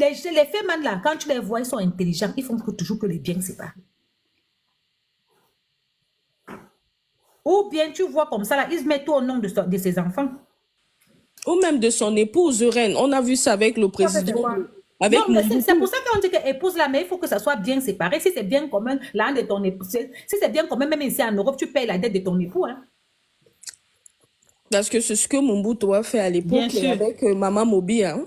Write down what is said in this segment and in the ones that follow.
les femmes là, quand tu les vois, ils sont intelligents. Ils font toujours que les biens séparés. Ou bien tu vois comme ça, là, ils mettent tout au nom de ses enfants. Ou même de son épouse, reine. On a vu ça avec le président. Avec non, c'est pour ça qu'on dit que épouse là, mais il faut que ça soit bien séparé. Si c'est bien commun, l'un de ton époux, si c'est bien commun, même ici en Europe, tu payes la dette de ton époux. Hein. Parce que c'est ce que Mobutu a fait à l'époque avec Maman Mobi. Hein.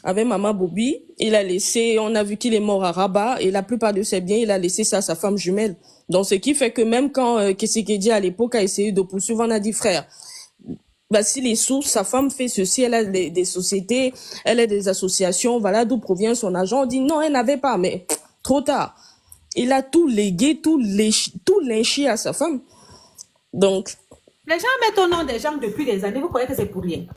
Avec Maman Bobi, il a laissé, on a vu qu'il est mort à Rabat, et la plupart de ses biens, il a laissé ça à sa femme jumelle. Donc, ce qui fait que même quand Tshisekedi à l'époque a essayé de poursuivre, on a dit, frère, voici les sources, sa femme fait ceci, elle a des sociétés, elle a des associations, voilà d'où provient son argent. On dit, non, elle n'avait pas, mais trop tard. Il a tout légué, tout lynché à sa femme. Donc... Les gens mettent au nom des gens depuis des années, vous croyez que c'est pour rien.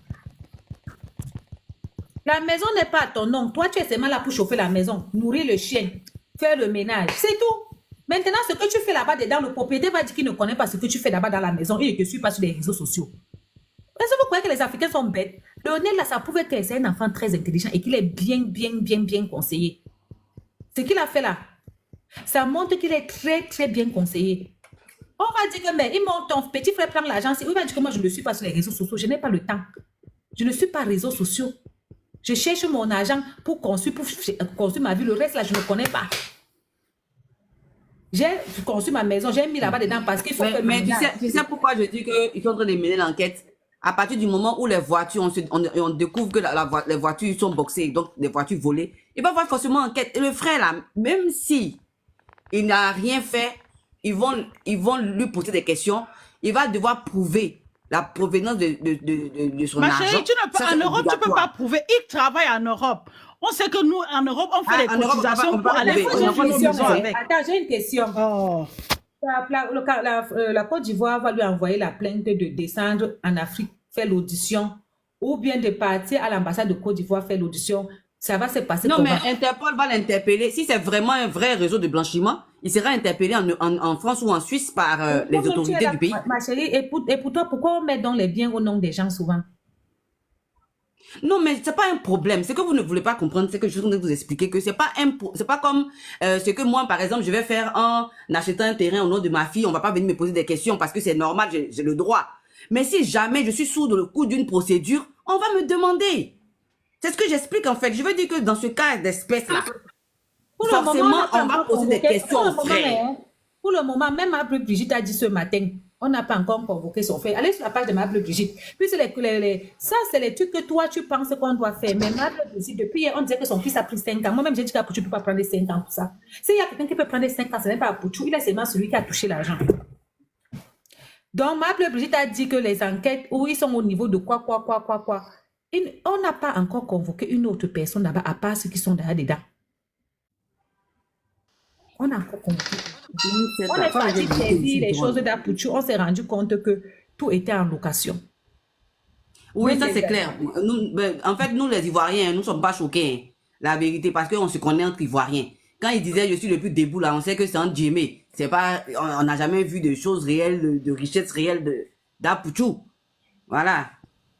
La maison n'est pas à ton nom. Toi, tu es seulement là pour chauffer la maison, nourrir le chien, faire le ménage. C'est tout. Maintenant, ce que tu fais là-bas dedans, le propriétaire va dire qu'il ne connaît pas ce que tu fais là-bas dans la maison et ne te suit pas sur les réseaux sociaux. Est-ce que vous croyez que les Africains sont bêtes? Lionel, là, ça pouvait être un enfant très intelligent et qu'il est bien conseillé. Ce qu'il a fait là, ça montre qu'il est très bien conseillé. On va dire que, mais ton petit frère prend l'argent. Il va dire que moi, je ne suis pas sur les réseaux sociaux. Je n'ai pas le temps. Je ne suis pas réseaux sociaux. Je cherche mon argent pour construire ma vie. Le reste, là, je ne connais pas. J'ai construit ma maison, j'ai mis là-bas dedans parce qu'il faut que... Mais tu sais pourquoi je dis qu'ils sont en train de mener l'enquête? À partir du moment où les voitures, on découvre que les voitures sont boxées, donc les voitures volées, il va y avoir forcément enquête. Et le frère, là, même si il n'a rien fait, ils vont lui poser des questions. Il va devoir prouver la provenance de son argent. Ma chérie, en Europe, tu ne peux pas prouver. Il travaille en Europe. On sait que nous, en Europe, on fait des cotisations pour aller faire nos maisons avec. Attends, j'ai une question. Oh. La Côte d'Ivoire va lui envoyer la plainte de descendre en Afrique, faire l'audition, ou bien de partir à l'ambassade de Côte d'Ivoire faire l'audition. Ça va se passer comment? Non, mais Interpol va l'interpeller. Si c'est vraiment un vrai réseau de blanchiment, il sera interpellé en France ou en Suisse par les autorités du pays. Ma chérie, et pour toi, pourquoi on met donc les biens au nom des gens souvent? Non, mais c'est pas un problème. Ce que vous ne voulez pas comprendre, c'est que je voudrais vous expliquer que c'est pas comme ce que moi, par exemple, je vais faire en achetant un terrain au nom de ma fille. On va pas venir me poser des questions parce que c'est normal, j'ai le droit. Mais si jamais je suis sous le coup d'une procédure, on va me demander. C'est ce que j'explique en fait. Je veux dire que dans ce cas d'espèce-là, forcément, on va poser des questions aux frères. Pour le moment, même ma Brigitte a dit ce matin, on n'a pas encore convoqué son frère. Allez sur la page de ma Brigitte. Puis ça, c'est les trucs que toi, tu penses qu'on doit faire. Mais ma Brigitte, depuis hier, on disait que son fils a pris 5 ans. Moi-même, j'ai dit qu'Apouchou ne peut pas prendre 5 ans pour ça. S'il y a quelqu'un qui peut prendre 5 ans, ce n'est pas Apouchou. Il est seulement celui qui a touché l'argent. Donc, ma Brigitte a dit que les enquêtes, où ils sont au niveau de quoi. On n'a pas encore convoqué une autre personne là-bas, à part ceux qui sont dedans. On a encore convoqué. On est parti saisir les choses d'Apouchou. On s'est rendu compte que tout était en location. Oui, ça c'est clair. En fait, nous les Ivoiriens, nous ne sommes pas choqués. La vérité, parce qu'on se connaît entre Ivoiriens. Quand ils disaient je suis le plus debout là, on sait que c'est un djemé. C'est pas, on n'a jamais vu de choses réelles, de richesses réelles d'Apouchou. Voilà.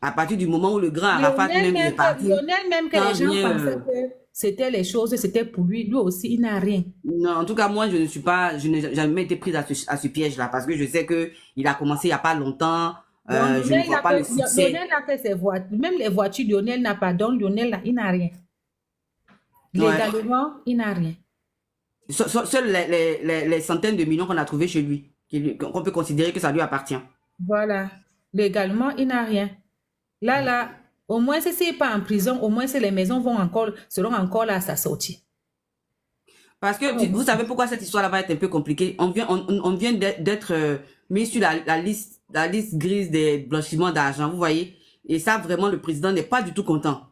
À partir du moment où le grand Arafat même est parti. Lionel, même que les gens pensaient que c'était les choses, c'était pour lui. Lui aussi, il n'a rien. Non, en tout cas, moi, je n'ai jamais été prise à ce piège-là parce que je sais qu'il a commencé il n'y a pas longtemps. Je ne vois pas le succès. Lionel a fait ses voitures. Même les voitures, Lionel n'a pas. Donc, Lionel, il n'a rien. Légalement, il n'a rien. Seuls les centaines de millions qu'on a trouvés chez lui, qu'on peut considérer que ça lui appartient. Voilà. Légalement, il n'a rien. Là, au moins, si c'est pas en prison, au moins, si les maisons seront encore là à sa sortie. Parce que, vous savez pourquoi cette histoire-là va être un peu compliquée? On vient d'être mis sur la liste grise des blanchiments d'argent, vous voyez? Et ça, vraiment, le président n'est pas du tout content.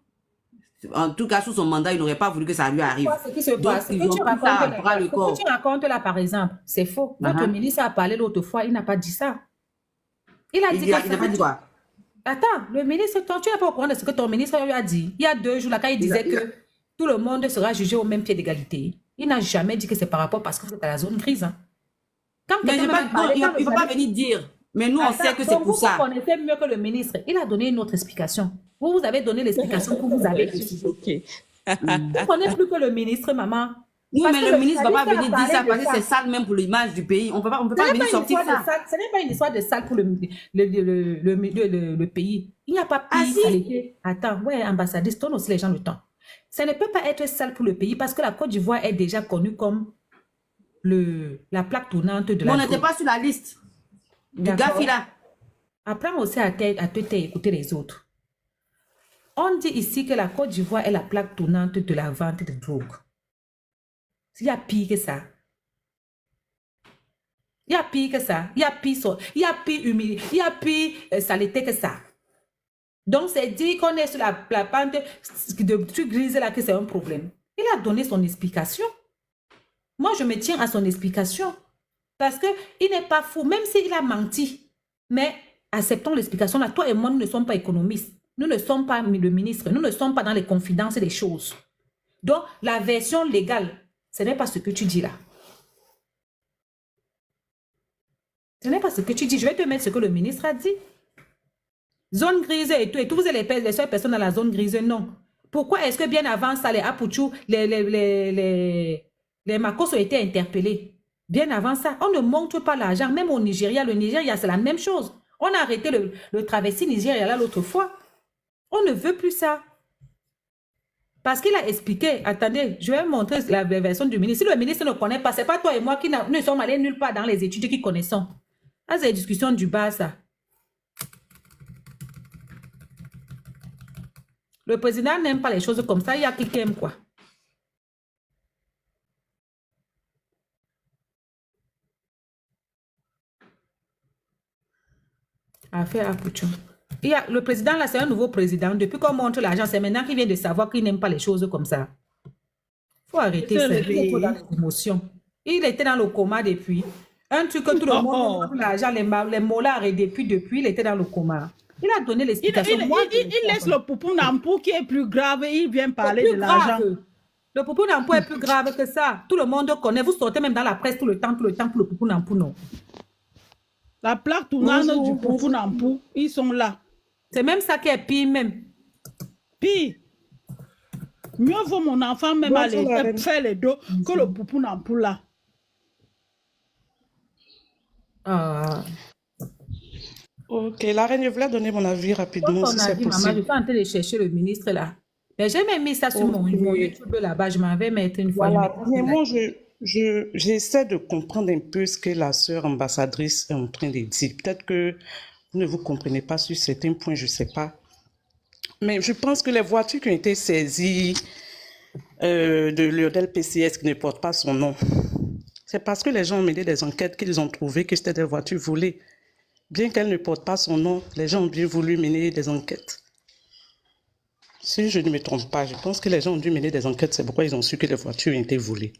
En tout cas, sous son mandat, il n'aurait pas voulu que ça lui arrive. Ce qui se passe, ce que tu racontes là, par exemple, c'est faux. Votre ministre a parlé l'autre fois, il n'a pas dit ça. Il a pas dit quoi? Attends, le ministre, tu n'es pas au courant de ce que ton ministre lui a dit. Il y a 2 jours, là, quand il disait que tout le monde sera jugé au même pied d'égalité. Il n'a jamais dit que c'est par rapport parce que vous êtes à la zone grise. Hein. Mais il ne va pas venir dire. Mais nous, on sait que c'est pour ça. Vous connaissez mieux que le ministre. Il a donné une autre explication. Vous avez donné l'explication que vous avez. Ok. Vous connaissez plus que le ministre, maman. Oui, Parce mais que le ministre ne va pas journaliste venir a dire ça parlé de parce que c'est sale même pour l'image du pays. On peut pas Ce venir n'est pas une sortir histoire de ça. salle. Ce n'est pas une histoire de salle pour le pays. Il n'y a pas Ah pire si, saleté. Attends, ouais, ambassadrice, donne aussi les gens le temps. Ça ne peut pas être sale pour le pays parce que la Côte d'Ivoire est déjà connue comme la plaque tournante de mais on la n'était drogue. pas sur la liste du D'accord. gars là. Apprends aussi à te écouter les autres. On dit ici que la Côte d'Ivoire est la plaque tournante de la vente de drogue. Il y a pire que ça. Il y a pire que ça. Il y a pire humilié. Il y a pire saleté que ça. Donc, c'est dire qu'on est sur la pente de trucs grises là que c'est un problème. Il a donné son explication. Moi, je me tiens à son explication. Parce qu'il n'est pas fou, même s'il a menti. Mais acceptons l'explication là. Toi et moi, nous ne sommes pas économistes. Nous ne sommes pas le ministre. Nous ne sommes pas dans les confidences des choses. Donc, la version légale, ce n'est pas ce que tu dis là. Ce n'est pas ce que tu dis. Je vais te mettre ce que le ministre a dit. Zone grise et tout, vous êtes les seules personnes dans la zone grise, non. Pourquoi est-ce que bien avant ça, les Apuchou, les Makos ont été interpellés? Bien avant ça, on ne montre pas l'argent. Même au Nigeria, le Nigeria, c'est la même chose. On a arrêté le traversé Nigeria là l'autre fois. On ne veut plus ça. Parce qu'il a expliqué, attendez, je vais vous montrer la version du ministre. Si le ministre ne connaît pas, ce n'est pas toi et moi qui ne sommes allés nulle part dans les études qui connaissons. Ah, c'est la discussion du bas, ça. Le président n'aime pas les choses comme ça. Il y a qui aime quoi. Affaire à Pouchon. Le président, là, c'est un nouveau président. Depuis qu'on montre l'argent, c'est maintenant qu'il vient de savoir qu'il n'aime pas les choses comme ça. Il faut arrêter ça. Il est trop dans l'émotion. Il était dans le coma depuis. Un truc que tout le monde montre l'argent, les molars, et depuis, il était dans le coma. Il a donné l'explication. Il laisse le poupou Nampou qui est plus grave et il vient parler de l'argent. Le poupou Nampou est plus grave que ça. Tout le monde connaît. Vous sortez même dans la presse tout le temps pour le poupou Nampou, non. La plaque tournante du poupou Nampou, ils sont là. C'est même ça qui est pire même. Pire. Mieux vaut mon enfant même aller faire les dos que le poupou Nampou là. Ok, la reine, je voulais donner mon avis rapidement, si c'est possible. Maman, je suis en train de chercher le ministre là. J'ai même mis ça sur mon YouTube là-bas. Je m'avais mettre une fois. Voilà, moi, j'essaie de comprendre un peu ce que la sœur ambassadrice est en train de dire. Peut-être que vous ne vous comprenez pas sur certains points, je ne sais pas. Mais je pense que les voitures qui ont été saisies de Lionel PCS qui ne portent pas son nom, c'est parce que les gens ont mené des enquêtes qu'ils ont trouvé que c'était des voitures volées. Bien qu'elles ne portent pas son nom, les gens ont bien voulu mener des enquêtes. Si je ne me trompe pas, je pense que les gens ont dû mener des enquêtes, c'est pourquoi ils ont su que les voitures ont été volées.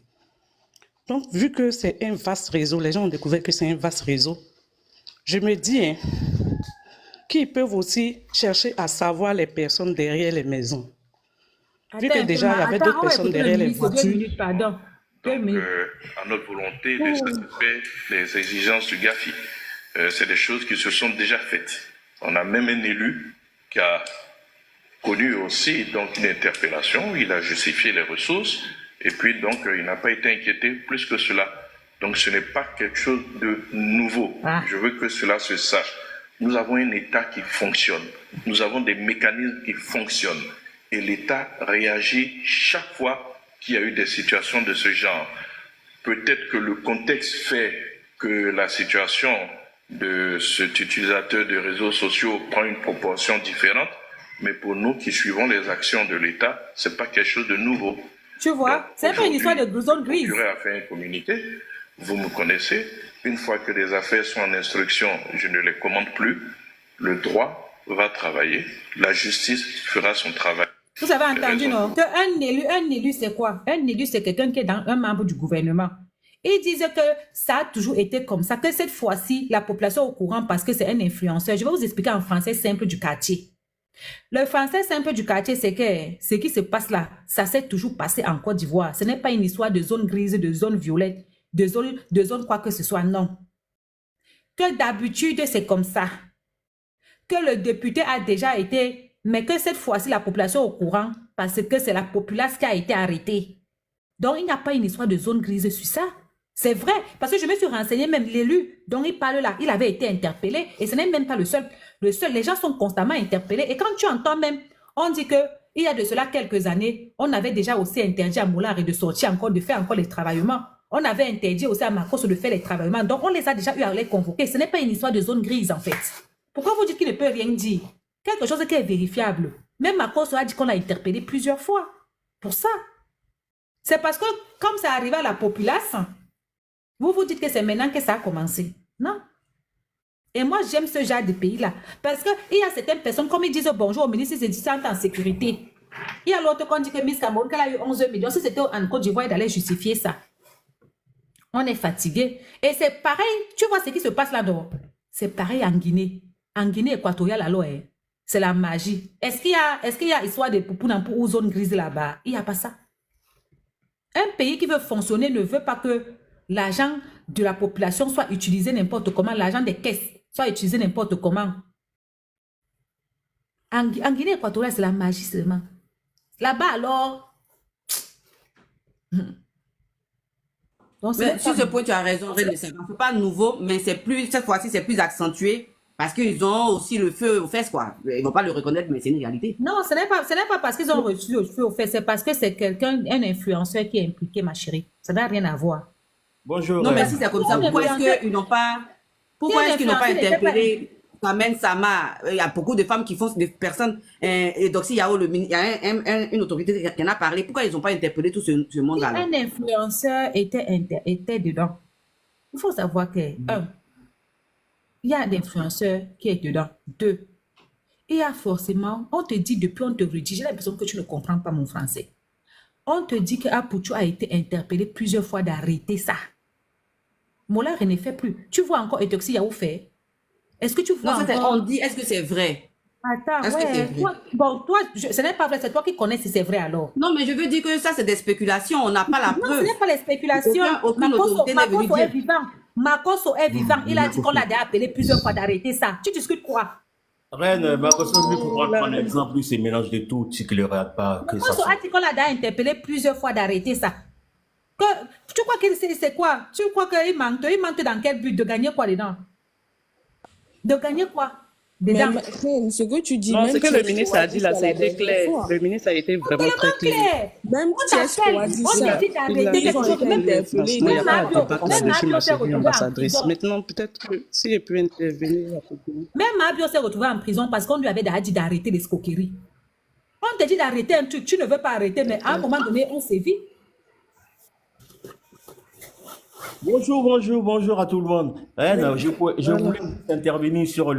Donc, vu que c'est un vaste réseau, les gens ont découvert que c'est un vaste réseau, je me dis qu'ils peuvent aussi chercher à savoir les personnes derrière les maisons. Vu que déjà, il y avait d'autres personnes derrière les voitures. À notre volonté de satisfaire les exigences du GAFI. C'est des choses qui se sont déjà faites. On a même un élu qui a connu aussi donc une interpellation, il a justifié les ressources et puis donc il n'a pas été inquiété plus que cela. Donc ce n'est pas quelque chose de nouveau. Je veux que cela se sache. Nous avons un État qui fonctionne. Nous avons des mécanismes qui fonctionnent. Et l'État réagit chaque fois qu'il y a eu des situations de ce genre. Peut-être que le contexte fait que la situation de cet utilisateur de réseaux sociaux prend une proportion différente, mais pour nous qui suivons les actions de l'État, ce n'est pas quelque chose de nouveau. Tu vois, c'est pas une histoire de zone grise. Le procureur a fait un communiqué, vous me connaissez, une fois que les affaires sont en instruction, je ne les commande plus, le droit va travailler, la justice fera son travail. Vous avez entendu, non? Un élu, c'est quoi? Un élu, c'est quelqu'un qui est un membre du gouvernement. Ils disaient que ça a toujours été comme ça, que cette fois-ci, la population est au courant parce que c'est un influenceur. Je vais vous expliquer en français simple du quartier. Le français simple du quartier, c'est que ce qui se passe là, ça s'est toujours passé en Côte d'Ivoire. Ce n'est pas une histoire de zone grise, de zone violette, de zone quoi que ce soit, non. Que d'habitude, c'est comme ça. Que le député a déjà été mais que cette fois-ci, la population est au courant parce que c'est la populace qui a été arrêtée. Donc, il n'y a pas une histoire de zone grise sur ça. C'est vrai, parce que je me suis renseigné, même l'élu dont il parle là, il avait été interpellé et ce n'est même pas le seul. Les gens sont constamment interpellés. Et quand tu entends même, on dit que il y a de cela quelques années, on avait déjà aussi interdit à Moulard de sortir encore, de faire encore les travaillements. On avait interdit aussi à Marcos de faire les travaillements. Donc, on les a déjà eu à les convoquer. Ce n'est pas une histoire de zone grise, en fait. Pourquoi vous dites qu'il ne peut rien dire? Quelque chose qui est vérifiable. Même Marcos a dit qu'on l'a interpellé plusieurs fois. Pour ça. C'est parce que, comme ça arrive à la populace, vous vous dites que c'est maintenant que ça a commencé. Non. Et moi, j'aime ce genre de pays-là. Parce qu'il y a certaines personnes, comme ils disent bonjour au ministre, ils se disent en sécurité. Il y a l'autre qui dit que Miss Cameroun, qu'elle a eu 11 millions. Si c'était en Côte d'Ivoire, d'aller justifier ça. On est fatigué. Et c'est pareil, tu vois ce qui se passe là-dedans. C'est pareil en Guinée. En Guinée équatoriale, alors, c'est la magie. Est-ce qu'il y a histoire de Poupounampo ou zone grise là-bas? Il n'y a pas ça. Un pays qui veut fonctionner ne veut pas que l'argent de la population soit utilisé n'importe comment, l'argent des caisses soit utilisé n'importe comment. En Guinée équatoriale, c'est la magie seulement. Là-bas, alors... Donc, sur ce point, tu as raison, c'est pas nouveau, mais c'est plus, cette fois-ci, c'est plus accentué parce qu'ils ont aussi le feu aux fesses, quoi. Ils vont pas le reconnaître, mais c'est une réalité. Non, ce n'est pas parce qu'ils ont reçu le feu aux fesses, c'est parce que c'est quelqu'un, un influenceur qui est impliqué, ma chérie. Ça n'a rien à voir. Bonjour. Non, mais si c'est comme ça, pourquoi est-ce qu'ils n'ont pas interpellé Kamen Sama? Il y a beaucoup de femmes qui font des personnes, et donc il y a une autorité qui en a parlé. Pourquoi ils n'ont pas interpellé tout ce monde-là? Un influenceur était dedans. Il faut savoir que, il y a des influenceurs qui est dedans. 2, il y a forcément, on te dit depuis, on te redit, j'ai l'impression que tu ne comprends pas mon français. On te dit que Apouchou a été interpellé plusieurs fois d'arrêter ça. Moulard ne fait plus. Tu vois encore Etoxi Yahoo fait? Est-ce que tu vois encore... On dit, est-ce que c'est vrai? Attends, ouais. Toi, ce n'est pas vrai, c'est toi qui connais si c'est vrai alors. Non, mais je veux dire que ça, c'est des spéculations. On n'a pas la preuve. Non, ce n'est pas les spéculations. Makoso est vivant. Makoso est vivant. Il a dit qu'on l'a appelé plusieurs fois d'arrêter ça. Tu discutes quoi? Reine, Makoso, lui, pour prendre l'exemple, c'est mélange de tout, tu ne le regardes pas. Makoso a dit qu'on l'a interpellé plusieurs fois d'arrêter ça. Tu crois que c'est quoi? Tu crois qu'il manque? Il manque dans quel but? De gagner quoi dedans? De gagner quoi? Dedans? Mais, ce que tu dis, non, même ce que le ministre a dit là, ça a été clair. Le ministre a été vraiment très clair. Même Thiès a dit ça. Il n'y a pas de vacances de chez ma chérie ambassadrice. Maintenant, peut-être que si elle peut intervenir. Même Mabio s'est retrouvé en prison parce qu'on lui avait dit d'arrêter les escroqueries. On te dit d'arrêter un truc, tu ne veux pas arrêter, mais à un moment donné, on sévit. Bonjour à tout le monde. Je voulais intervenir sur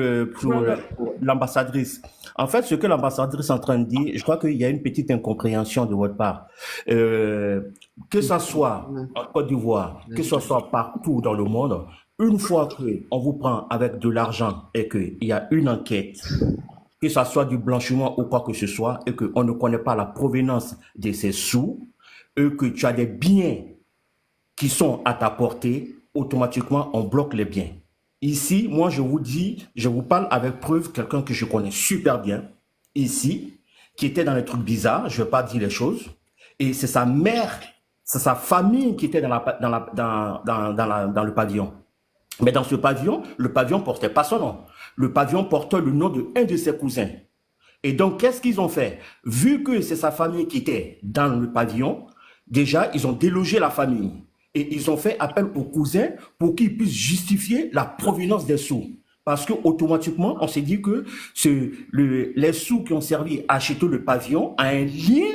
l'ambassadrice. En fait, ce que l'ambassadrice est en train de dire, je crois qu'il y a une petite incompréhension de votre part. Que ça soit en Côte d'Ivoire, que ce soit partout dans le monde, une fois qu'on vous prend avec de l'argent et qu'il y a une enquête, que ça soit du blanchiment ou quoi que ce soit, et qu'on ne connaît pas la provenance de ces sous, et que tu as des biens qui sont à ta portée, automatiquement, on bloque les biens. Ici, moi, je vous dis, je vous parle avec preuve, quelqu'un que je connais super bien, ici, qui était dans les trucs bizarres, je ne vais pas dire les choses, et c'est sa mère, c'est sa famille qui était dans le pavillon. Mais dans ce pavillon, le pavillon ne portait pas son nom. Le pavillon portait le nom d'un de ses cousins. Et donc, qu'est-ce qu'ils ont fait? Vu que c'est sa famille qui était dans le pavillon, déjà, ils ont délogé la famille. Et ils ont fait appel aux cousins pour qu'ils puissent justifier la provenance des sous. Parce qu'automatiquement, on s'est dit que les sous qui ont servi à acheter le pavillon ont un lien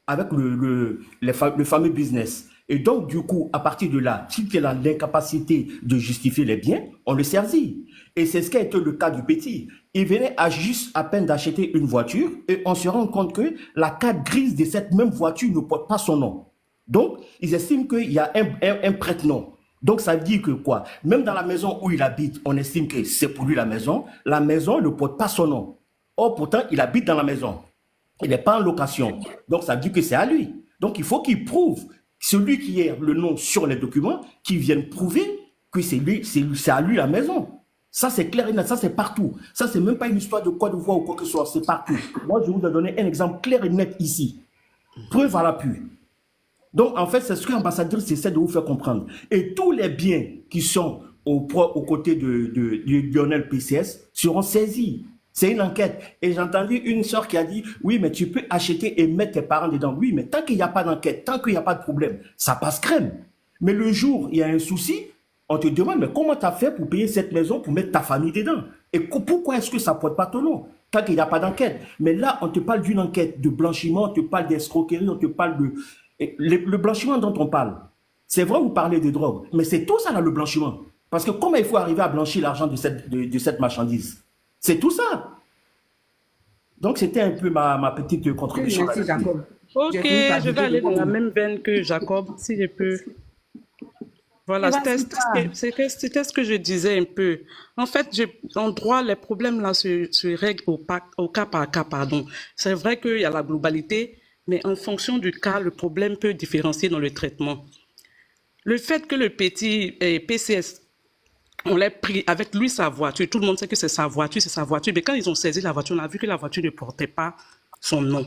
avec le fameux business. Et donc, du coup, à partir de là, si tu as l'incapacité de justifier les biens, on le saisit. Et c'est ce qui a été le cas du petit. Il venait juste à peine d'acheter une voiture et on se rend compte que la carte grise de cette même voiture ne porte pas son nom. Donc, ils estiment qu'il y a un prête-nom. Donc, ça veut dire que quoi? Même dans la maison où il habite, on estime que c'est pour lui la maison ne porte pas son nom. Or, pourtant, il habite dans la maison. Il n'est pas en location. Donc, ça veut dire que c'est à lui. Donc, il faut qu'il prouve, celui qui a le nom sur les documents, qu'il vienne prouver que c'est à lui la maison. Ça, c'est clair et net. Ça, c'est partout. Ça, c'est même pas une histoire de Côte d'Ivoire ou quoi que ce soit. C'est partout. Moi, je vous ai donné un exemple clair et net ici. Preuve à l'appui. Donc, en fait, c'est ce que l'ambassadrice essaie de vous faire comprendre. Et tous les biens qui sont aux côtés de Lionel PCS seront saisis. C'est une enquête. Et j'ai entendu une soeur qui a dit, oui, mais tu peux acheter et mettre tes parents dedans. Oui, mais tant qu'il n'y a pas d'enquête, tant qu'il n'y a pas de problème, ça passe crème. Mais le jour où il y a un souci, on te demande, mais comment tu as fait pour payer cette maison, pour mettre ta famille dedans? Et pourquoi est-ce que ça ne porte pas ton nom? Tant qu'il n'y a pas d'enquête. Mais là, on te parle d'une enquête de blanchiment, on te parle d'escroquerie, on te parle de... Le blanchiment dont on parle, c'est vrai, vous parlez de drogue, mais c'est tout ça là, le blanchiment. Parce que comment il faut arriver à blanchir l'argent de cette marchandise? C'est tout ça. Donc, c'était un peu ma petite contribution. Merci, Jacob. Ok, je vais aller dans la même veine que Jacob, si je peux. Voilà, c'était ce que je disais un peu. En fait, en droit, les problèmes là se règlent au cas par cas, pardon. C'est vrai qu'il y a la globalité, mais en fonction du cas, le problème peut différencier dans le traitement. Le fait que le petit PCS, on l'a pris avec lui sa voiture, tout le monde sait que c'est sa voiture, mais quand ils ont saisi la voiture, on a vu que la voiture ne portait pas son nom.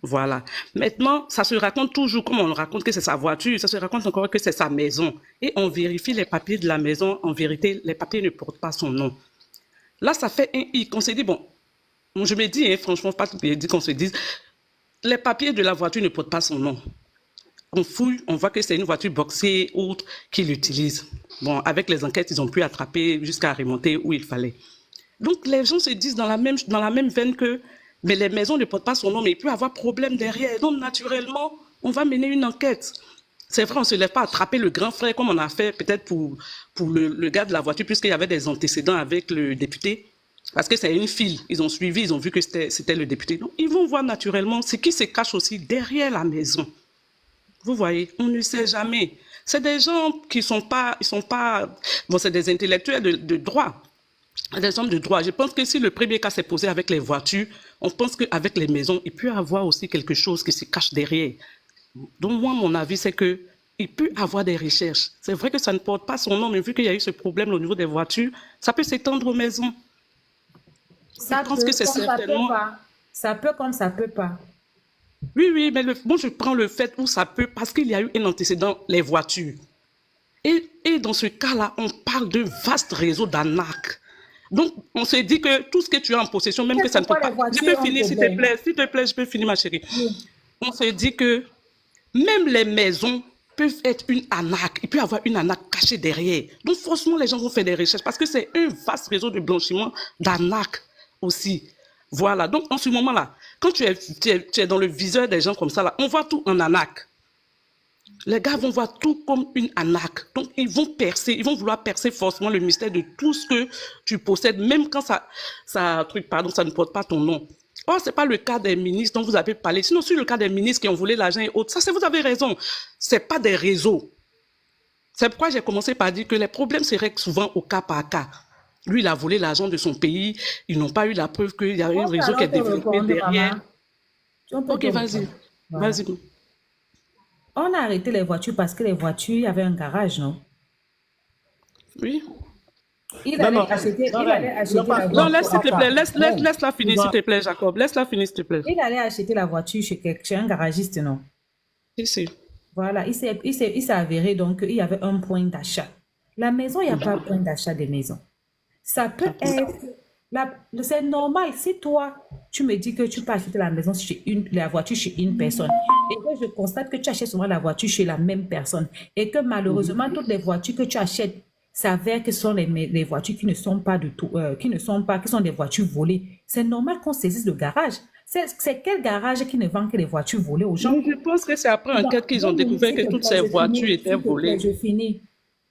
Voilà. Maintenant, ça se raconte toujours, comme on raconte que c'est sa voiture, ça se raconte encore que c'est sa maison. Et on vérifie les papiers de la maison. En vérité, les papiers ne portent pas son nom. Là, ça fait un hic. On s'est dit, bon, je me dis, franchement, pas tout dit qu'on se dise, les papiers de la voiture ne portent pas son nom. On fouille, on voit que c'est une voiture boxée ou autre qui l'utilise. Bon, avec les enquêtes, ils ont pu attraper jusqu'à remonter où il fallait. Donc, les gens se disent dans la même veine que mais les maisons ne portent pas son nom, mais il peut y avoir problème derrière. Donc, naturellement, on va mener une enquête. C'est vrai, on ne se lève pas attraper le grand frère comme on a fait peut-être pour le gars de la voiture, puisqu'il y avait des antécédents avec le député. Parce que c'est une file. Ils ont suivi, ils ont vu que c'était le député. Donc, ils vont voir naturellement ce qui se cache aussi derrière la maison. Vous voyez, on ne sait jamais. C'est des gens qui sont pas, bon, c'est des intellectuels de droit. Des hommes de droit. Je pense que si le premier cas s'est posé avec les voitures, on pense qu'avec les maisons, il peut y avoir aussi quelque chose qui se cache derrière. Donc moi, mon avis, c'est qu'il peut y avoir des recherches. C'est vrai que ça ne porte pas son nom, mais vu qu'il y a eu ce problème au niveau des voitures, ça peut s'étendre aux maisons. Ça Je pense que c'est certainement... Ça peut comme ça peut pas. Oui, mais moi, je prends le fait où ça peut, parce qu'il y a eu un antécédent, les voitures. Et dans ce cas-là, on parle d'un vaste réseau d'arnaques. Donc, on se dit que tout ce que tu as en possession, même que ça ne peut pas... Je peux finir, s'il te plaît, je peux finir, ma chérie. Oui. On se dit que même les maisons peuvent être une arnaque. Il peut y avoir une arnaque cachée derrière. Donc, forcément, les gens vont faire des recherches parce que c'est un vaste réseau de blanchiment d'arnaques aussi. Voilà. Donc, en ce moment-là, quand tu es dans le viseur des gens comme ça, là, on voit tout en arnaque. Les gars vont voir tout comme une arnaque. Donc, ils vont vouloir percer forcément le mystère de tout ce que tu possèdes, même quand ça ne porte pas ton nom. Or, ce n'est pas le cas des ministres dont vous avez parlé. Sinon, c'est le cas des ministres qui ont volé l'argent et autres. Ça, vous avez raison. Ce n'est pas des réseaux. C'est pourquoi j'ai commencé par dire que les problèmes se règlent souvent au cas par cas. Lui, il a volé l'argent de son pays. Ils n'ont pas eu la preuve qu'il y a eu un réseau qui est développé derrière. Ok, vas-y. Vas-y. On a arrêté les voitures parce que les voitures, il y avait un garage, non? Oui. Il allait acheter la voiture. Non, s'il te plaît, laisse-la finir, s'il te plaît, Jacob. Laisse-la finir, s'il te plaît. Il allait acheter la voiture chez un garagiste, non? Ici. Voilà, il s'est avéré donc qu'il y avait un point d'achat. La maison, il n'y a pas de point d'achat de maison. Ça peut être... C'est normal, si toi, tu me dis que tu peux acheter la voiture chez une personne et que je constate que tu achètes souvent la voiture chez la même personne et que malheureusement, toutes les voitures que tu achètes s'avèrent que ce sont les voitures qui ne sont pas du tout, qui sont des voitures volées. C'est normal qu'on saisisse le garage. C'est quel garage qui ne vend que les voitures volées aux gens? Je pense que c'est après enquête qu'ils ont découvert que toutes ces voitures étaient volées. Je finis.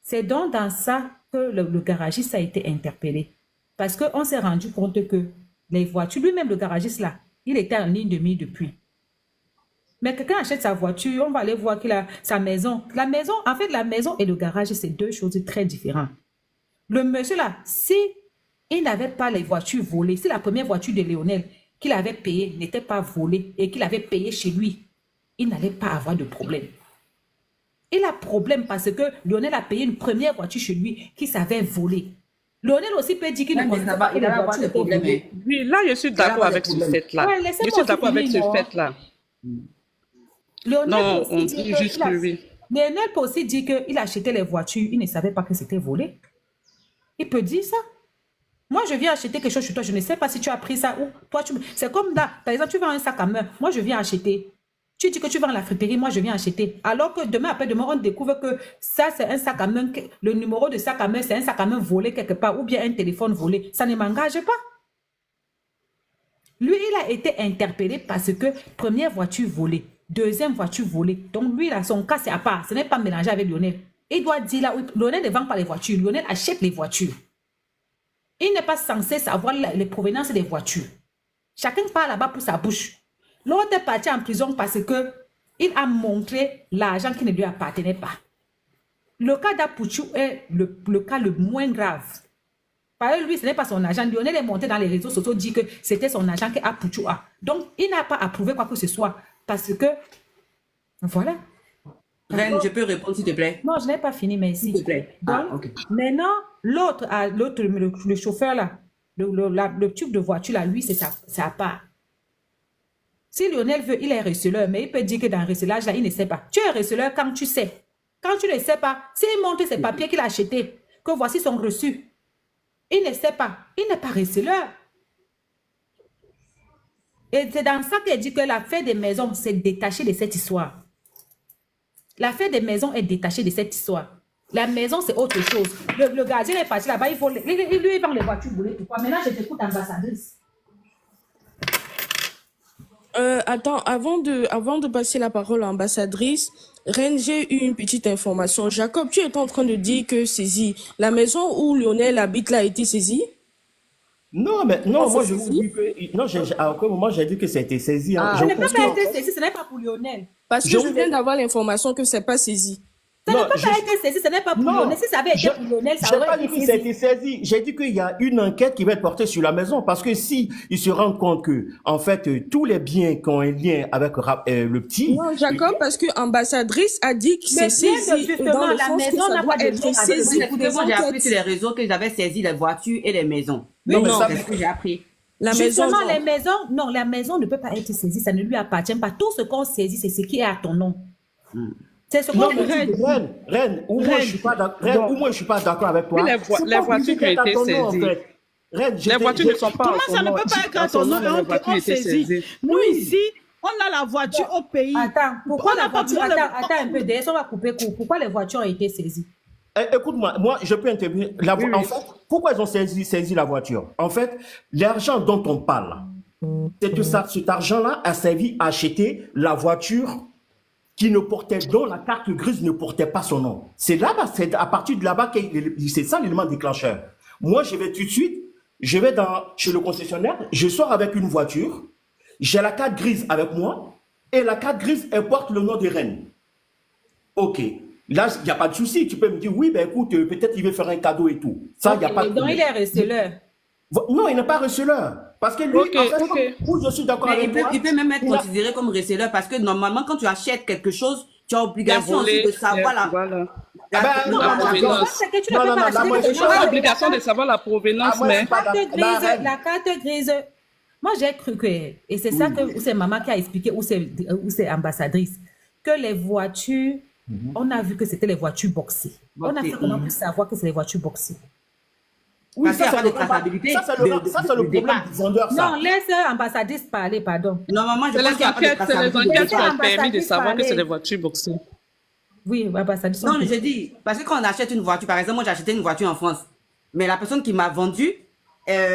C'est donc dans ça que le garagiste a été interpellé. Parce qu'on s'est rendu compte que les voitures, lui-même le garagiste là, il était en ligne de mire depuis. Mais quelqu'un achète sa voiture, on va aller voir qu'il a sa maison. La maison et le garage, c'est deux choses très différentes. Le monsieur là, si il n'avait pas les voitures volées, si la première voiture de Lionel qu'il avait payée n'était pas volée et qu'il avait payé chez lui, il n'allait pas avoir de problème. Il a problème parce que Lionel a payé une première voiture chez lui qui s'avait volée. Lionel aussi peut dire qu'il ne Mais connaissait ça pas va, que il les va avoir voitures des étaient problèmes. volées. Oui, là, je suis Il va d'accord avoir des avec ce problèmes. fait-là. Ouais, Je laissez-moi suis aussi d'accord avec finir, ce non? fait-là. Lionel Non, peut on aussi dire dit que juste que oui. Lionel peut aussi dire qu'il achetait les voitures, il ne savait pas que c'était volé. Il peut dire ça. Moi, je viens acheter quelque chose chez toi, je ne sais pas si tu as pris ça ou toi, c'est comme là, par exemple, tu vends un sac à main, moi, je viens acheter. Tu dis que tu vends la friperie, moi, je viens acheter. Alors que demain, après-demain, on découvre que ça, c'est un sac à main, le numéro de sac à main, c'est un sac à main volé quelque part ou bien un téléphone volé. Ça ne m'engage pas. Lui, il a été interpellé parce que première voiture volée, deuxième voiture volée. Donc, lui, là, son cas, c'est à part. Ce n'est pas mélangé avec Lionel. Il doit dire là, oui, Lionel ne vend pas les voitures. Lionel achète les voitures. Il n'est pas censé savoir les provenances des voitures. Chacun parle là-bas pour sa bouche. L'autre est parti en prison parce que il a montré l'argent qui ne lui appartenait pas. Le cas d'Apouchou est le cas le moins grave. Parce que lui, ce n'est pas son argent. Lionel est monté dans les réseaux sociaux, dit que c'était son argent qu'Apouchou a. Donc, il n'a pas approuvé quoi que ce soit. Parce que, voilà. Reine, je peux répondre, s'il te plaît? Non, je n'ai pas fini, merci. S'il te plaît. Donc, Ok. maintenant, l'autre, le chauffeur là, le tube de voiture là, lui, c'est à part. Si Lionel veut, il est receleur, mais il peut dire que dans le recelage là, il ne sait pas. Tu es receleur quand tu sais. Quand tu ne sais pas, s'il montre ses papiers qu'il a achetés, que voici son reçu, il ne sait pas. Il n'est pas receleur. Et c'est dans ça qu'il dit que l'affaire des maisons s'est détachée de cette histoire. L'affaire des maisons est détachée de cette histoire. La maison, c'est autre chose. Le gardien est parti là-bas, lui, il vend les voitures volées. Pourquoi? Maintenant, je t'écoute, ambassadrice. Attends, avant de passer la parole à l'ambassadrice, Reine, j'ai eu une petite information. Jacob, tu es en train de dire que la maison où Lionel habite là a été saisie? Non, mais non, Ah, moi c'est je vous saisi? dis que. Non, à aucun moment j'ai dit que ça a été saisi. Hein. Ah, Ce Je n'est pas pense que- été saisi, ce n'est pas pour Lionel. Parce que Je je vous viens ai- d'avoir l'information que c'est pas saisi. Ça Non, n'a pas je- été saisi, ce n'est pas pour Non, Lionel. Si ça avait été je- pour Lionel, ça j'ai aurait pas dit été que ça a saisi. été saisi. J'ai dit qu'il y a une enquête qui va être portée sur la maison parce que si ils se rendent compte que, en fait, tous les biens qui ont un lien avec le petit. Non, Jacob, parce que ambassadrice a dit que Mais c'est bien saisi. justement, Dans le la sens que maison ça n'a doit pas de être lien avec le saisi petit. pour C'est des moi, j'ai appris enquêtes. sur les réseaux qu'ils avaient saisi les voitures et les maisons. Non, mais Non, ça- c'est ce que j'ai appris. La maison, Justement, non. les maisons, non, la maison ne peut pas être saisie, ça ne lui appartient pas. Tout ce qu'on saisit, c'est ce qui est à ton nom. C'est ce qu'on Non, dit. mais Reine, ou moi je suis pas d'accord avec toi. Oui, les C'est les pas voitures obligé qui ont d'être à été ton nom, en saisies. fait. Reine, Les voitures ne sont pas Comment à ça ton ne nom. peut pas être à À ton nom les et voitures on étaient saisit? saisies. Nous, ici, on a la voiture au pays. Attends, pourquoi On n'a la pas voiture, besoin de- attends un peu, d'ailleurs, on va couper court. Pourquoi les voitures ont été saisies? Écoute-moi, moi, je peux intervenir. En fait, pourquoi ils ont saisi la voiture? En fait, l'argent dont on parle, c'est que cet argent-là a servi à acheter la voiture dont la carte grise ne portait pas son nom. C'est là-bas, c'est à partir de là-bas que c'est ça l'élément déclencheur. Moi, je vais tout de suite, je vais chez le concessionnaire, je sors avec une voiture, j'ai la carte grise avec moi, et la carte grise, elle porte le nom de Reine. Ok. Là, il n'y a pas de souci. Tu peux me dire, oui, ben écoute, peut-être il veut faire un cadeau et tout. Ça, il n'y a pas de Donc, il problème. est receleur. Non, il n'est pas receleur. Parce que lui, Ok, en fait, ok. où je suis d'accord Mais avec toi. il peut même être il a- considéré comme receleur parce que normalement, quand tu achètes quelque chose, tu as obligation aussi de savoir la. Voilà. Ah ben, non, La non, non, provenance. non. C'est que tu Non, ne peux non, pas non, là, acheter moi, quelque je Tu as chose. l'obligation de savoir la provenance, Ah, moi, mais je pas La carte grise, moi j'ai cru que, et c'est ça que c'est maman qui a expliqué, ou c'est ambassadrice, que les voitures, on a vu que c'était les voitures boxées. On a Boxées, fait comment pour savoir que c'est les voitures boxées? Oui, Parce qu'il y a ça, pas c'est de traçabilité ça, c'est de le problème départ. du vendeur, ça. Non, laisse ambassadrice parler, pardon. Normalement, je c'est pense les qu'il n'y a pas de enquêtes qui traçabilité. ont permis de ambassadrice savoir que c'est parlait. des voitures boxées. Oui, ambassadrice. Non, mais je dis, parce que quand on achète une voiture, par exemple, moi j'ai acheté une voiture en France, mais la personne qui m'a vendu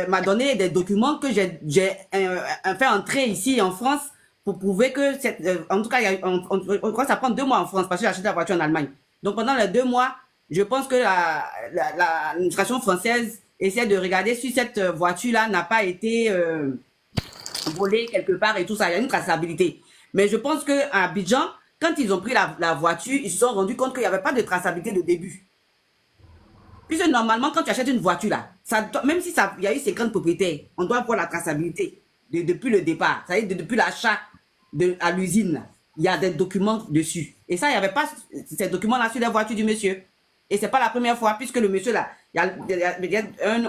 m'a donné des documents que j'ai fait entrer ici en France pour prouver que, en tout cas, on croit que ça prend 2 mois en France parce que j'ai acheté la voiture en Allemagne. Donc pendant les 2 mois, je pense que l'administration française essaie de regarder si cette voiture-là n'a pas été volée quelque part et tout ça. Il y a une traçabilité. Mais je pense qu'à Abidjan, quand ils ont pris la voiture, ils se sont rendus compte qu'il n'y avait pas de traçabilité de début. Puisque normalement, quand tu achètes une voiture là, même si il y a eu 50 propriétaires, on doit voir la traçabilité depuis le départ. Ça veut dire depuis l'achat à l'usine, il y a des documents dessus. Et ça, il n'y avait pas ces documents-là sur la voiture du monsieur. Et c'est pas la première fois, puisque le monsieur là, il y a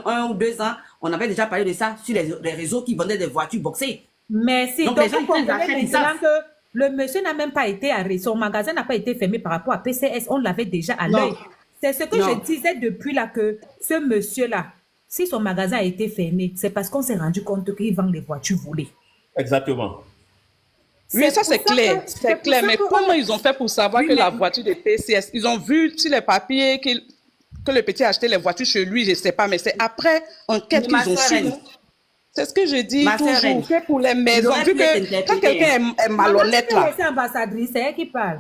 un ou 2 ans, on avait déjà parlé de ça sur les réseaux qui vendaient des voitures boxées. Merci. Donc, Donc, les gens, vous ils comprenez achètent, ils maintenant savent. que le monsieur n'a même pas été arrêté. Son magasin n'a pas été fermé par rapport à PCS. On l'avait déjà à Non. l'œil. C'est ce que Non. je disais depuis là, que ce monsieur-là, si son magasin a été fermé, c'est parce qu'on s'est rendu compte qu'il vend les voitures volées. Exactement. Oui, ça pour c'est clair, que- c'est pour clair. ça Mais que comment ils ont fait pour savoir Oui, que mais- la voiture de PCS, ils ont vu sur les papiers que le petit a acheté les voitures chez lui, je ne sais pas, mais c'est après enquête Mais ma qu'ils ont sœur, su. elle- C'est ce que je dis Ma sœur, toujours, elle- que pour les maisons, aurait vu pu être que quand interpellé. quelqu'un est malhonnête là, C'est ambassadrice, c'est elle qui parle.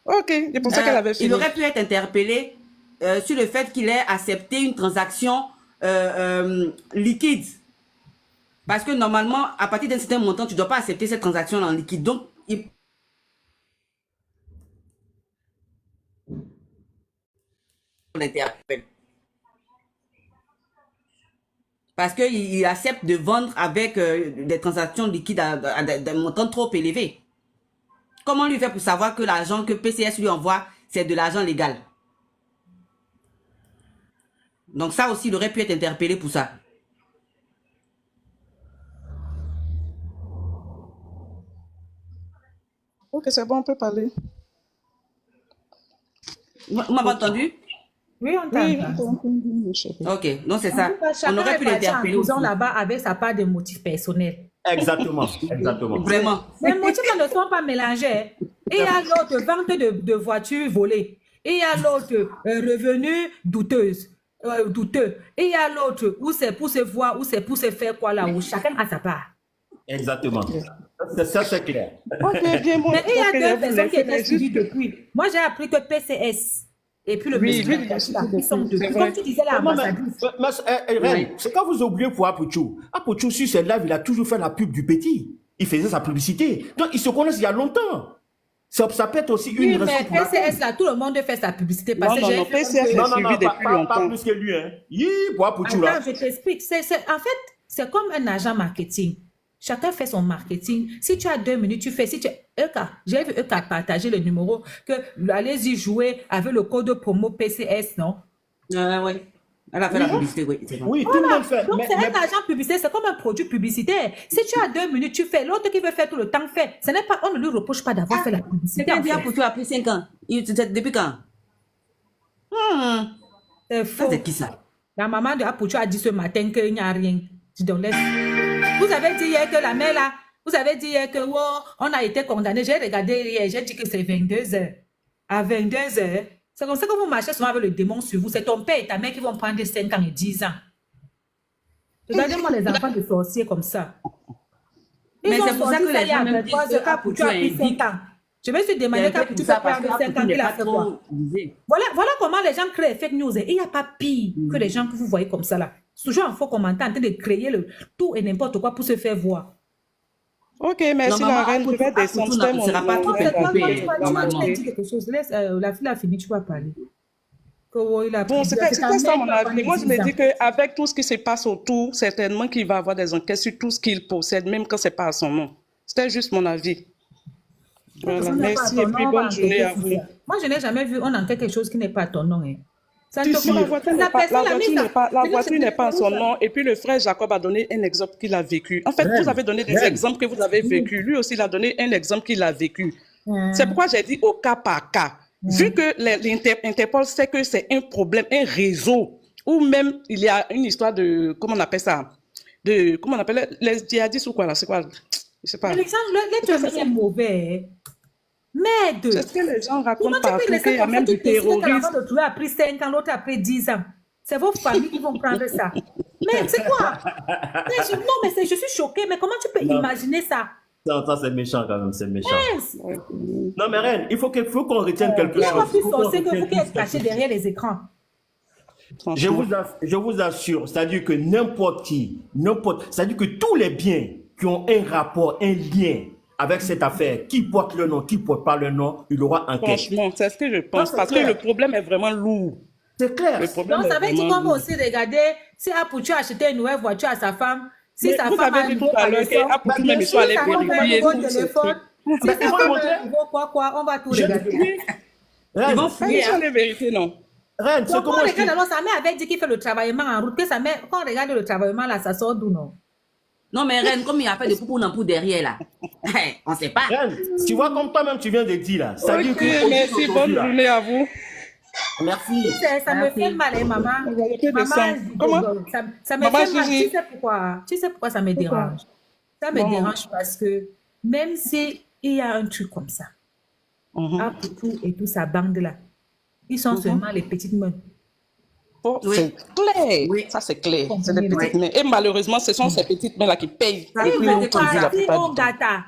ok, c'est pour ça qu'elle avait fini. Il aurait pu être interpellé sur le fait qu'il ait accepté une transaction liquide. Parce que normalement, à partir d'un certain montant, tu ne dois pas accepter cette transaction en liquide. Donc, on l'interpelle. Parce qu'il accepte de vendre avec des transactions liquides à des montants trop élevés. Comment lui fait pour savoir que l'argent que PCS lui envoie, c'est de l'argent légal? Donc ça aussi, il aurait pu être interpellé pour ça. Ok, c'est bon, on peut parler. Vous m'avez entendu? Oui, on t'entend. Oui, on peut, mon chéri. Ok, donc c'est En ça. tout cas, On chacun aurait est pu parti en l'interpeller prison aussi. là-bas avec sa part de motifs personnels. Exactement. Exactement. Vraiment. Les motifs ne sont pas mélangés. Et il y a l'autre vente de voitures volées. Et il y a l'autre revenu douteux. Et il y a l'autre où c'est pour se voir, où c'est pour se faire quoi là, où chacun a sa part. Exactement. Ça, c'est clair. Ok, bien, moi, Mais il y ok, je a deux vous personnes laisse, qui étaient mais suivies juste- depuis. Moi, j'ai appris que PCS et puis le Oui, monsieur oui, là, oui, ils sont c'est deux. vrai. Comme tu disais, la Non, mais- ambassadrice. Reine, c'est quand vous oubliez pour Apochou. Apochou, sur ses lives, il a toujours fait la pub du petit. Il faisait sa publicité. Donc, ils se connaissent il y a longtemps. Ça peut être aussi une Oui, raison mais pour laquelle- PCS là, tout le monde fait sa publicité. Parce Non, que non, j'ai non, vu PCS, que- Non, non, suivi non, depuis pas longtemps. plus que lui. Hein. Pour Apochou, là. Attends, je t'explique. En fait, c'est comme un agent marketing. Chacun fait son marketing. Si tu as 2 minutes, tu fais. Si tu Eka, j'ai vu Eka partager le numéro que allez-y jouer avec le code promo PCS, non? Oui. Elle a fait la publicité, oui. C'est vrai. Oui, tout le monde fait. Donc, Mais- c'est mais- un agent publicitaire, c'est comme un produit publicitaire. Si tu as 2 minutes, tu fais. L'autre qui veut faire tout le temps fait. Ce n'est pas, on ne lui reproche pas d'avoir fait la publicité. Quelqu'un en dit fait. pour toi après 5 ans. Depuis quand? C'est Ça, faux. c'est qui ça? La maman de Apucho a dit ce matin qu'il n'y a rien. Dis donc, laisse. Vous avez dit hier que la mère là, vous avez dit hier que oh, on a été condamné. J'ai regardé hier, j'ai dit que c'est 22 heures. À 22 heures, c'est comme ça que vous marchez souvent avec le démon sur vous. C'est ton père et ta mère qui vont prendre 5 ans et 10 ans. Regardez-moi les enfants de sorciers comme ça. Ils Mais ont c'est pour ça sorti que les il y a gens même 23 disent heures que qu'Apucho a pris 5 ans. Je me suis demandé qu'Apucho peut prendre 5 ans qu'il a fait quoi. Voilà comment les gens créent fake news. Et il n'y a pas pire que les gens que vous voyez comme ça là. Toujours un faux commentaire en train de créer le tout et n'importe quoi pour se faire voir. Ok, merci Normalement, la reine. Je vais Apochou descendre. n'appréciera C'était pas mon trop nom. faire Toi, couper, tu vas normalement. dire quelque chose. Laisse, la fille a fini, tu vas parler. Que, oh, il a Bon, pris- c'était c'est ta ça mère mon qui a avis. parlé Moi, je 10 me ans. dis qu'avec tout ce qui se passe autour, certainement qu'il va avoir des enquêtes sur tout ce qu'il possède, même quand ce n'est pas à son nom. C'était juste mon avis. Voilà, Ça n'est pas merci à et ton puis nom, on va bonne journée à enquêter vous. sur ça. Moi, je n'ai jamais vu on enquête quelque chose qui n'est pas à ton nom. Hein. Ça ne Tu te sais, la compte. voiture La n'est pas, personne la a voiture mis n'est pas, la ça. voiture n'est pas en son nom. Et puis le frère Jacob a donné un exemple qu'il a vécu. En fait, Reine, vous avez donné des reine. exemples que vous avez vécu. Lui aussi, il a donné un exemple qu'il a vécu. C'est pourquoi j'ai dit au cas par cas. Vu que l'Interpol sait que c'est un problème, un réseau, ou même il y a une histoire de, comment on appelle ça, de, comment on appelle les djihadistes ou quoi là, c'est quoi? Je sais pas. Mais les gens, les termes sont mauvais. Merde. C'est ce que les gens racontent Comment tu peux partout, laisser qu'il y a comme ça même tu du décides que l'enfant terrorisme. de toi a pris 5 ans, l'autre a pris 10 ans. C'est vos familles qui vont prendre ça. Mais c'est quoi? Non, mais je suis choquée. Mais comment tu peux Non. imaginer ça? Ça, c'est méchant quand même, c'est méchant. Yes. Non, mais Reine, il faut qu'on retienne quelque Il n'y a pas chose. plus Il faut qu'on sorcier que retienne vous qui êtes caché derrière les écrans. Je vous assure, c'est-à-dire que c'est-à-dire que tous les biens qui ont un rapport, un lien avec cette affaire, qui porte le nom, qui ne porte pas le nom, il aura enquête. Franchement, c'est ce que je pense. c'est Parce que clair. le problème est vraiment lourd. C'est clair. Le problème Donc, ça est veut dire vraiment qu'on va lourd. aussi regarder si Apucho a acheté une nouvelle voiture à sa femme. Si Mais sa vous femme a avez un dit tout nouveau à l'heure téléphone. qu'Apucho bien même sûr, soit allé Si sa femme a un vérifier nouveau tout ce téléphone. truc. Si Mais sa ils vont femme le a montrer. un nouveau quoi, on va tout Je- regarder. Oui, Ils vont pas fouiller. sur les vérités, non. Reine, c'est Donc, que quand on moi, je regarde, alors, sa mère avait dit qu'il fait le travaillement en route. Que sa mère, quand on regarde le travaillement là, ça sort d'où, non? Non, mais Reine, comme il y a fait de poupou dans derrière là, on sait pas. Reine, tu vois comme toi-même tu viens de dire là. Ça dit Ok, que merci, bonne journée à vous. Merci. Ça me fait mal, hein, maman. Vous avez fait Maman, descendre. Comment? ça me Maman fait mal. Gigi. Tu sais pourquoi? Tu sais pourquoi ça me Pourquoi? dérange? Ça me Bon. dérange parce que même si il y a un truc comme ça, à Poutou et tout sa bande là, ils sont seulement les petites mains. Oh, Oui. c'est clair. Oui. Ça, c'est clair. C'est Comprenez, les petites mains. Et malheureusement, ce sont ces petites mains-là qui payent Ça le veut plus dire longtemps quoi, la Si plupart on du temps. gâta,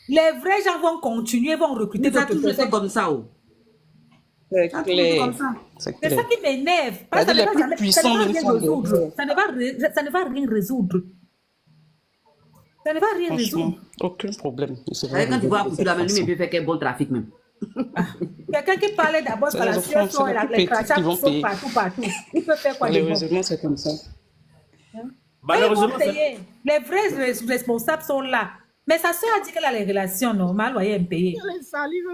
les vrais gens vont continuer, vont recruter Mais ça a d'autres toujours été personnes. comme ça. Oh. C'est Ça a toujours été clair. comme ça. C'est C'est ça clair. qui m'énerve. Parce que C'est-à-dire ça les ne plus va puissants rien même sont des résoudre. vrais. Ça ne va rien résoudre. Ça ne va rien Franchement, résoudre. aucun problème. C'est Quand tu vois de Poutou cette là, même lui, façon. il peut faire quel bon trafic même. Quelqu'un qui parlait d'abord C'est par les la enfants, situation c'est et les les plus petits crachats qui vont qui sont payer. partout. Il peut faire quoi de bon? Malheureusement, c'est comme ça. Ils Malheureusement, vont payer. Les vrais responsables sont là. Mais sa soeur a dit qu'elle a les relations normales, voyez, payer. Les salives.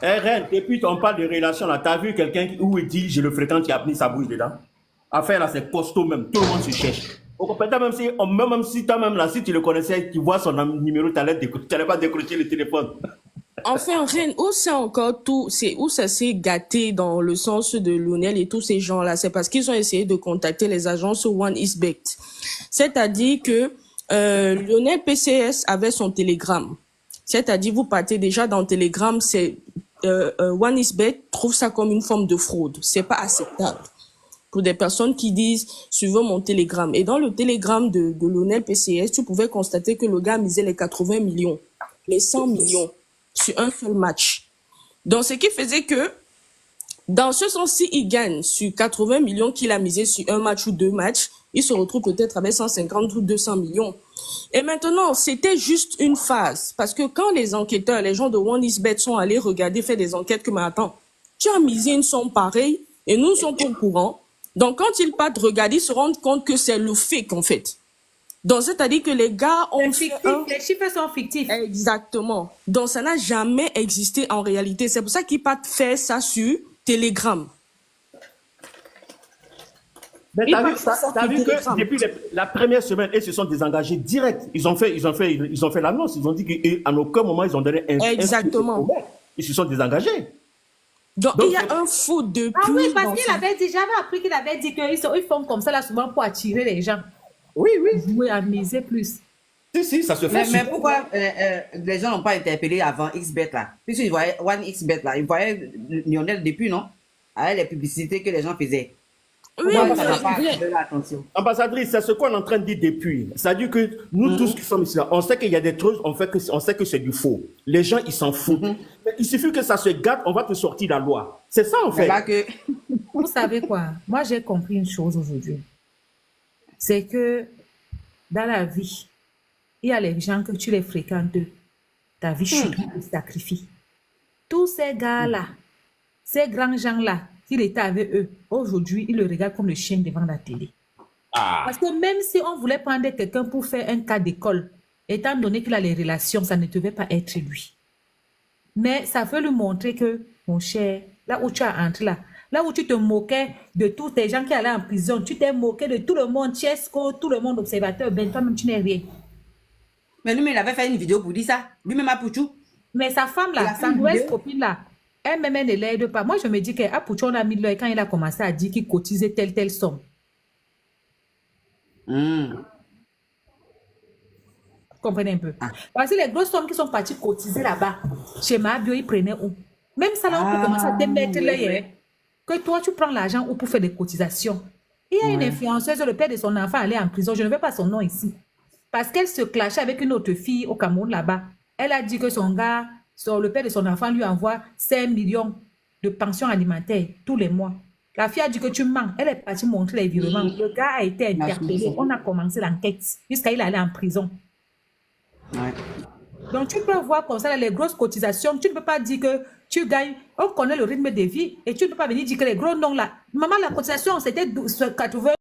Reine, depuis qu'on parle de relations là, t'as vu quelqu'un où il dit je le fréquente, qui a mis sa bouche dedans? Affaire là, c'est costaud même, tout le monde se cherche. Peut-être même si toi-même là, si tu le connaissais, tu vois son numéro, tu n'allais pas décrocher le téléphone. Enfin, Reine, où c'est encore tout, c'est où ça s'est gâté dans le sens de Lionel et tous ces gens-là, c'est parce qu'ils ont essayé de contacter les agences OneXBet. C'est-à-dire que Lionel PCS avait son Telegram. C'est-à-dire, vous partez déjà dans Telegram, c'est OneXBet trouve ça comme une forme de fraude. C'est pas acceptable pour des personnes qui disent suivez mon Telegram. Et dans le Telegram de Lionel PCS, tu pouvais constater que le gars misait les 80 millions, les 100 millions sur un seul match. Donc, ce qui faisait que, dans ce sens-ci, il gagne sur 80 millions qu'il a misé sur un match ou deux matchs, il se retrouve peut-être avec 150 ou 200 millions. Et maintenant, c'était juste une phase. Parce que quand les enquêteurs, les gens de OneXBet sont allés regarder, faire des enquêtes que, mais attends, tu as misé une somme pareille et nous ne sommes pas au courant. Donc, quand ils partent regarder, ils se rendent compte que c'est le fake, en fait. Donc, c'est-à-dire que les gars ont fait Les chiffres sont fictifs. Exactement. Donc, ça n'a jamais existé en réalité. C'est pour ça qu'ils partent faire ça sur Telegram. Mais Ils t'as vu, partent faire ça t'as sur vu Telegram. que depuis la première semaine, ils se sont désengagés direct. Ils ont fait l'annonce. Ils ont dit qu'à aucun moment, ils ont donné un. Exactement. Ils se sont désengagés. Donc, Donc, il y a un faux depuis. Ah oui, parce dans qu'il ça. avait dit, j'avais appris qu'il avait dit qu'ils font comme ça là souvent pour attirer les gens. Oui. Jouer à miser plus. Si, ça se fait. Mais pourquoi les gens n'ont pas interpellé avant XBet là? Puisqu'ils voyaient OneXBet là, ils voyaient Lionel depuis, non? Avec les publicités que les gens faisaient. Oui, Pourquoi mais- ça n'a pas de l'attention? Ambassadrice, c'est ce qu'on est en train de dire depuis. C'est-à-dire que nous tous qui sommes ici, là, on sait qu'il y a des trucs, on sait que c'est du faux. Les gens, ils s'en foutent. Mais il suffit que ça se gâte, on va te sortir la loi. C'est ça, en C'est fait. là que. Vous savez quoi? Moi, j'ai compris une chose aujourd'hui. C'est que dans la vie, il y a les gens que tu les fréquentes, ta vie chute, tu te sacrifies. Tous ces gars-là, ces grands gens-là, qu'il était avec eux, aujourd'hui, ils le regardent comme le chien devant la télé. Parce que même si on voulait prendre quelqu'un pour faire un cas d'école, étant donné qu'il a les relations, ça ne devait pas être lui. Mais ça veut lui montrer que, mon cher, là où tu as entré là où tu te moquais de tous les gens qui allaient en prison, tu t'es moqué de tout le monde, Chesco, tout le monde observateur, ben toi-même tu n'es rien. Mais lui, il avait fait une vidéo pour dire ça. Lui-même à Pouchou. Mais sa femme Il a là, fait sa une nouvelle vidéo. copine là, elle-même elle ne l'aide pas. Moi je me dis qu'à Pouchon on a mis l'œil quand il a commencé à dire qu'il cotisait telle somme. Vous comprenez un peu? Parce que les grosses sommes qui sont parties cotiser là-bas, chez Mabio, ils prenaient où? Même ça là, on peut commencer à démettre l'œil. Hein. Que toi, tu prends l'argent ou pour faire des cotisations. Il y a une influenceuse, le père de son enfant allait en prison. Je ne veux pas son nom ici. Parce qu'elle se clashait avec une autre fille au Cameroun là-bas. Elle a dit que son gars, le père de son enfant lui envoie 5 millions de pension alimentaire tous les mois. La fille a dit que tu mens. Elle est partie montrer les virements. Le gars a été interpellé. On a commencé l'enquête jusqu'à il allait en prison. Ouais. Donc, tu peux voir comme ça les grosses cotisations. Tu ne peux pas dire que tu gagnes. On connaît le rythme de vie et tu ne peux pas venir dire que les gros noms là. Maman, la cotisation, c'était 80.